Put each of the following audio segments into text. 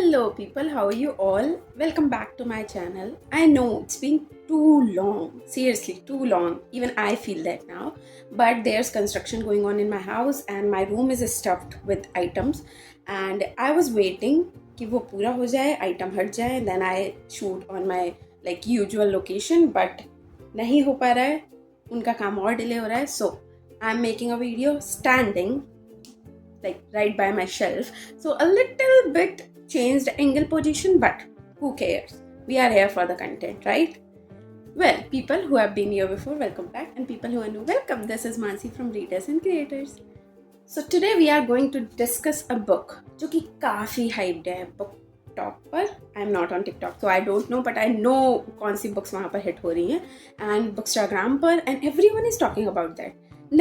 Hello people, how are you all? Welcome back to my channel. I know it's been too long, seriously too long. Even I feel that now. But there's construction going on in my house and my room is stuffed with items. And I was waiting कि वो पूरा हो जाए, item हट जाए, then I shoot on my like usual location. But नहीं हो पा रहा है, उनका काम और delay हो रहा है. So I'm making a video standing like right by my shelf, so a little bit changed angle position, but who cares, we are here for the content, right? Well, people who have been here before, welcome back, and people who are new, welcome. This is Mansi from Readers and Creators. So today we are going to discuss a book जो कि काफ़ी hyped है book talk पर. I am not on TikTok so I don't know, but I know कौन सी books वहाँ पर hit हो रही हैं and Bookstagram पर, and everyone is talking about that.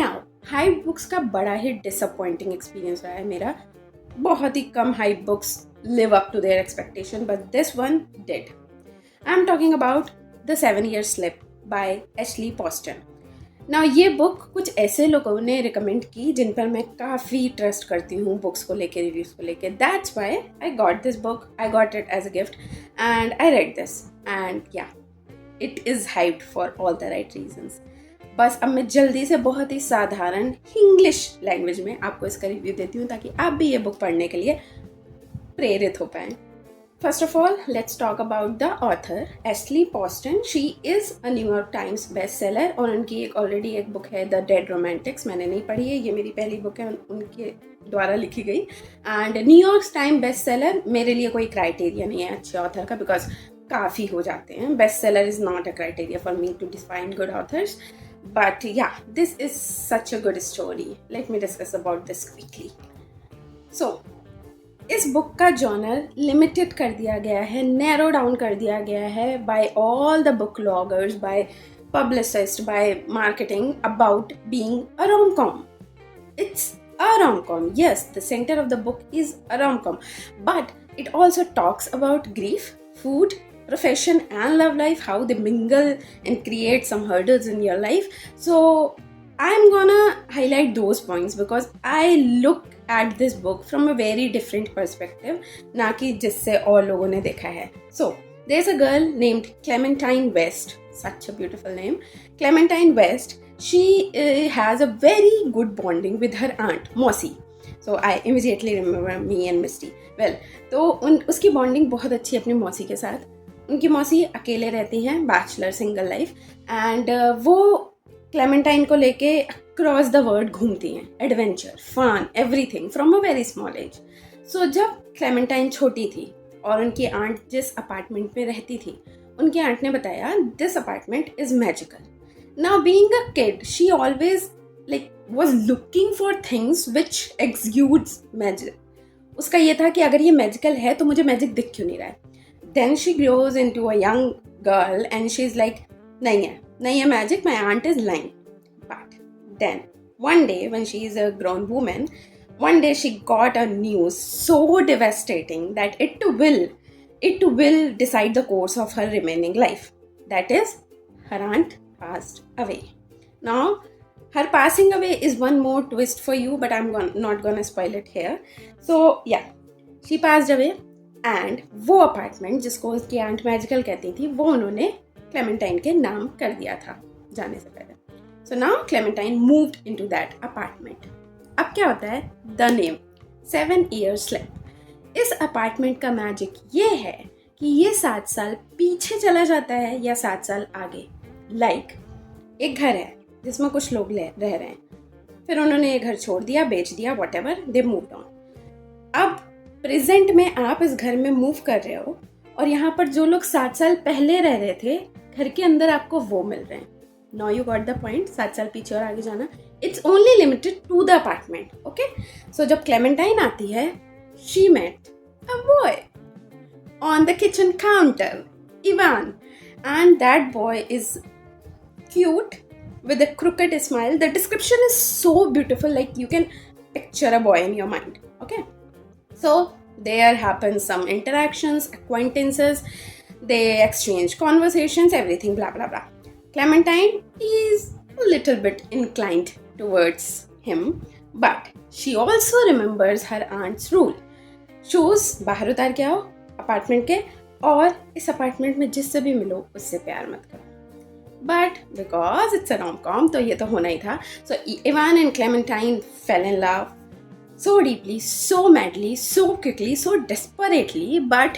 Now, hype books का बड़ा ही डिसअपॉइंटिंग एक्सपीरियंस रहा है मेरा. बहुत ही कम hype books live up to their expectation, but this one did. I am talking about the 7-Year Slip by Ashley Poston. Now ये बुक कुछ ऐसे लोगों ने रिकमेंड की जिन पर मैं काफ़ी ट्रस्ट करती हूँ बुक्स को लेके, रिव्यूज़ को लेके. That's why I got this book. I got it as a gift and I read this and yeah it is hyped for all the right reasons. बस अब मैं जल्दी से बहुत ही साधारण इंग्लिश लैंग्वेज में आपको इसका रिव्यू देती हूँ ताकि आप भी ये बुक पढ़ने के लिए प्रेरित हो पाएँ. First of all, let's talk about the author Ashley Poston. She is a New York Times best seller और उनकी ऑलरेडी एक बुक है द डेड रोमांटिक्स. मैंने नहीं पढ़ी है, ये मेरी पहली बुक है उनके द्वारा लिखी गई. And New York time best seller मेरे लिए कोई क्राइटेरिया नहीं है अच्छे ऑथर का, बिकॉज काफ़ी हो जाते हैं. Best seller is not a criteria for me to define good authors. But yeah, this is such a good story. Let me discuss about this quickly. So, इस बुक का जॉनर लिमिटेड कर दिया गया है, नैरो डाउन कर दिया गया है by all the book bloggers, by publicists, by marketing about being a rom-com. It's a rom-com. Yes, the center of the book is a rom-com. But it also talks about grief, food, profession and love life, how they mingle and create some hurdles in your life. So I'm gonna highlight those points because I look at this book from a very different perspective, ना कि जिससे और लोगों ने देखा है. So there's a girl named Clementine West, such a beautiful name, Clementine West. She has a very good bonding with her aunt Mossy. So I immediately remember me and Misty. Well, तो उसकी bonding बहुत अच्छी है अपनी मौसी के साथ. उनकी मौसी अकेले रहती हैं, बैचलर सिंगल लाइफ, एंड वो क्लेमेंटाइन को लेके अक्रॉस द वर्ल्ड घूमती हैं. Adventure, fun, everything from a very small age. So जब क्लेमेंटाइन छोटी थी और उनकी आंट जिस अपार्टमेंट में रहती थी, उनकी आंट ने बताया this apartment is magical. Now being a kid, she always like was looking for things which exudes magic. उसका ये था कि अगर ये मैजिकल है तो मुझे मैजिक दिख क्यों नहीं रहा है. Then she grows into a young girl and she's like, nahi hai magic, my aunt is lying. But then one day when she is a grown woman, one day she got a news so devastating that it will decide the course of her remaining life. That is, her aunt passed away. Now, her passing away is one more twist for you, but I'm not gonna spoil it here. So yeah, she passed away. And वो apartment जिसको उसकी aunt magical कहती थी, वो उन्होंने Clementine के नाम कर दिया था जाने से पहले. So now Clementine moved into that apartment. अब क्या होता है, द नेम 7-Year Slip. इस अपार्टमेंट का मैजिक ये है कि ये 7 साल पीछे चला जाता है या 7 साल आगे. लाइक एक घर है जिसमें कुछ लोग रह रहे हैं, फिर उन्होंने ये घर छोड़ दिया, बेच दिया, what ever, they moved on. अब प्रेजेंट में आप इस घर में मूव कर रहे हो और यहाँ पर जो लोग 7 साल पहले रह रहे थे घर के अंदर आपको वो मिल रहे हैं. Now you got the point. 7 साल पीछे और आगे जाना, it's only limited to the apartment. Okay, so जब क्लेमेंटाइन आती है, she met a boy on the kitchen counter, Ivan, and that boy is cute with a crooked smile. The description is so beautiful, like you can picture a boy in your mind. Okay, so there happens some interactions, acquaintances, they exchange conversations, everything, blah blah blah. Clementine is a little bit inclined towards him, but she also remembers her aunt's rule. Shoes bahar utar ke aao, apartment के, और इस apartment में जिससे भी मिलो उससे प्यार मत करो. But because it's a rom-com तो ये तो होना ही था. So Ivan and Clementine fell in love so deeply, so madly, so quickly, so desperately, but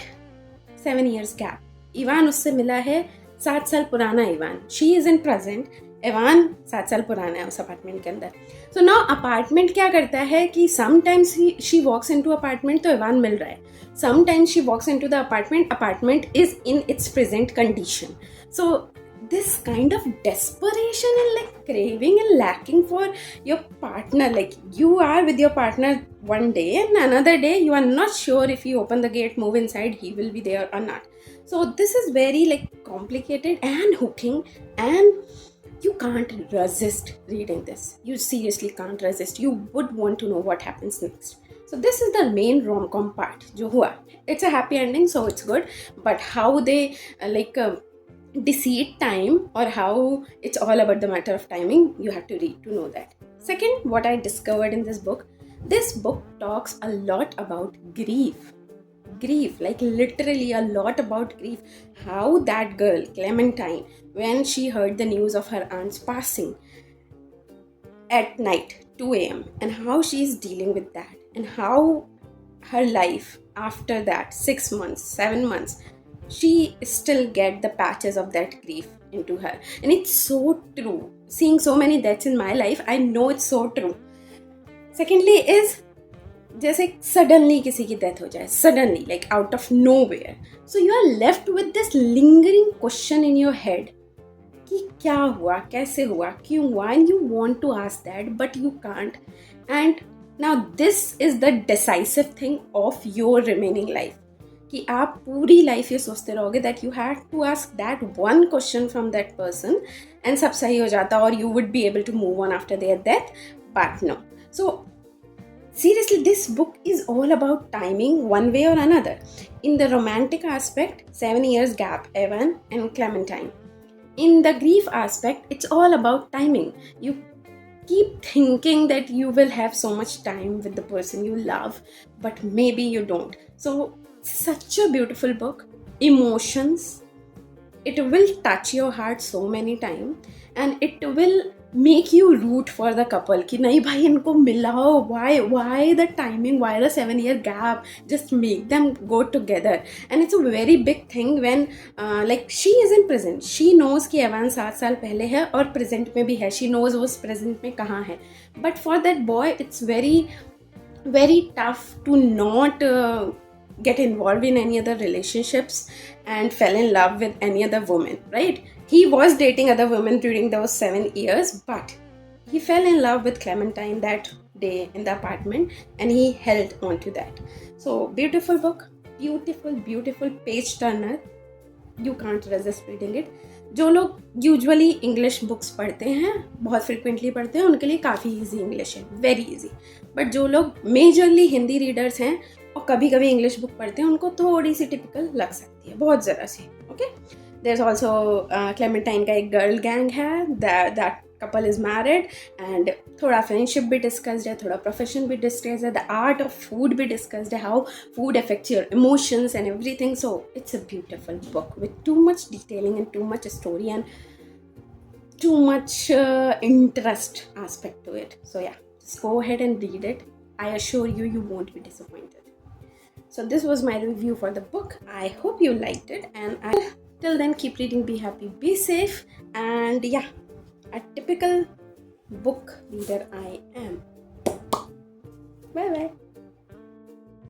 7 years gap. Ivan उससे मिला है 7 साल पुराना Ivan. She is in present, Ivan 7 साल पुराना है उस अपार्टमेंट के अंदर. सो नाउ अपार्टमेंट क्या करता है कि sometimes she walks into apartment तो इवान मिल रहा है, sometimes she walks into the apartment is in its present condition. So this kind of desperation and like craving and lacking for your partner, like you are with your partner one day and another day you are not sure if you open the gate, move inside, he will be there or not. So this is very like complicated and hooking, and you can't resist reading this. You seriously can't resist. You would want to know what happens next. So this is the main rom-com part jo hua. It's a happy ending, so it's good, but how they deceit time, or how it's all about the matter of timing, you have to read to know that. Second, what I discovered in this book talks a lot about grief, like literally a lot about grief. How that girl Clementine, when she heard the news of her aunt's passing at night 2 a.m. and how she is dealing with that, and how her life after that 6 months 7 months she still get the patches of that grief into her. And it's so true. Seeing so many deaths in my life, I know it's so true. Secondly is जैसे suddenly किसी की death हो जाए, suddenly like out of nowhere, so you are left with this lingering question in your head कि क्या हुआ, कैसे हुआ, क्यों हुआ, and you want to ask that but you can't. And now this is the decisive thing of your remaining life, कि आप पूरी लाइफ ये सोचते रहोगे that you had to ask that one question from that person and सब सही हो जाता और you would be able to move on after their death, but no. So seriously, this book is all about timing one way or another. In the romantic aspect, 7 years gap, Evan and Clementine. In the grief aspect, it's all about timing. You keep thinking that you will have so much time with the person you love, but maybe you don't. So such a beautiful book. Emotions, it will touch your heart so many times, and it will make you root for the couple कि नहीं भाई इनको मिलाओ, why the timing, why the 7-year gap, just make them go together. And it's a very big thing when like she is in present, she knows कि Evan 7 साल पहले है और present में भी है, she knows वो present में कहाँ है, but for that boy it's very tough to not get involved in any other relationships and fell in love with any other woman, right? He was dating other women during those 7 years, but he fell in love with Clementine that day in the apartment, and he held on to that. So beautiful book, beautiful page turner. You can't resist reading it. जो लोग usually English books पढ़ते हैं, बहुत frequently पढ़ते हैं, उनके लिए काफ़ी ईजी इंग्लिश है, वेरी ईजी. बट जो लोग मेजरली हिंदी रीडर्स हैं और कभी कभी इंग्लिश बुक पढ़ते हैं, उनको थोड़ी सी टिपिकल लग सकती है, बहुत ज़रा सी. Okay, there is also Clementine का एक गर्ल गैंग है, that couple is married, and थोड़ा फ्रेंडशिप भी डिस्कस्ड है, थोड़ा प्रोफेशन भी डिस्कस्ड है, द आर्ट ऑफ फूड भी डिस्कस्ड है, how food affects your emotions and everything. So it's a beautiful book with too much detailing and too much story and too much interest aspect to it. So yeah, just go ahead and read it. I assure you, you won't be disappointed. So this was my review for the book. I hope you liked it, and till then, keep reading, be happy, be safe, and yeah, a typical book reader I am. Bye bye.